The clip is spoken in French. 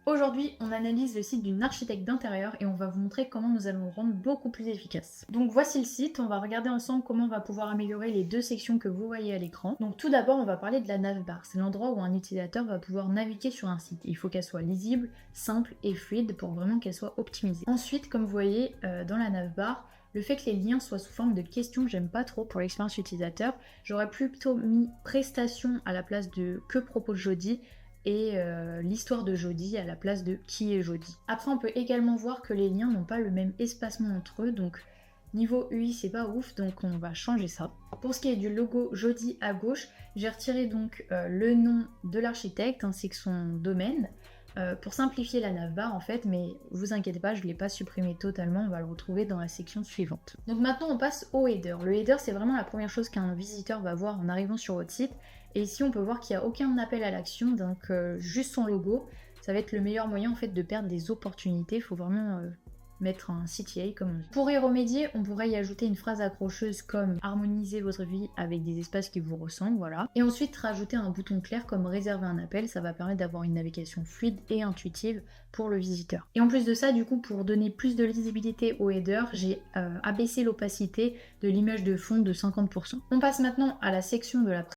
Aujourd'hui, on analyse le site d'une architecte d'intérieur et on va vous montrer comment nous allons le rendre beaucoup plus efficace. Donc voici le site, on va regarder ensemble comment on va pouvoir améliorer les deux sections que vous voyez à l'écran. Donc tout d'abord, on va parler de la navbar. C'est l'endroit où un utilisateur va pouvoir naviguer sur un site. Il faut qu'elle soit lisible, simple et fluide pour vraiment qu'elle soit optimisée. Ensuite, comme vous voyez dans la navbar, le fait que les liens soient sous forme de questions, j'aime pas trop pour l'expérience utilisateur. J'aurais plutôt mis prestations à la place de que propose Jody et l'histoire de Jody à la place de qui est Jody. Après, on peut également voir que les liens n'ont pas le même espacement entre eux, donc niveau UI c'est pas ouf, donc on va changer ça. Pour ce qui est du logo Jody à gauche, j'ai retiré donc le nom de l'architecte ainsi que son domaine. Pour simplifier la navbar en fait, mais vous inquiétez pas, je ne l'ai pas supprimé totalement, on va le retrouver dans la section suivante. Donc maintenant on passe au header. Le header c'est vraiment la première chose qu'un visiteur va voir en arrivant sur votre site, et ici on peut voir qu'il n'y a aucun appel à l'action, donc juste son logo. Ça va être le meilleur moyen en fait de perdre des opportunités, il faut vraiment mettre un CTA comme on dit. Pour y remédier, on pourrait y ajouter une phrase accrocheuse comme harmoniser votre vie avec des espaces qui vous ressemblent, voilà. Et ensuite rajouter un bouton clair comme réserver un appel, ça va permettre d'avoir une navigation fluide et intuitive pour le visiteur. Et en plus de ça, du coup, pour donner plus de lisibilité au header, j'ai abaissé l'opacité de l'image de fond de 50%. On passe maintenant à la section de la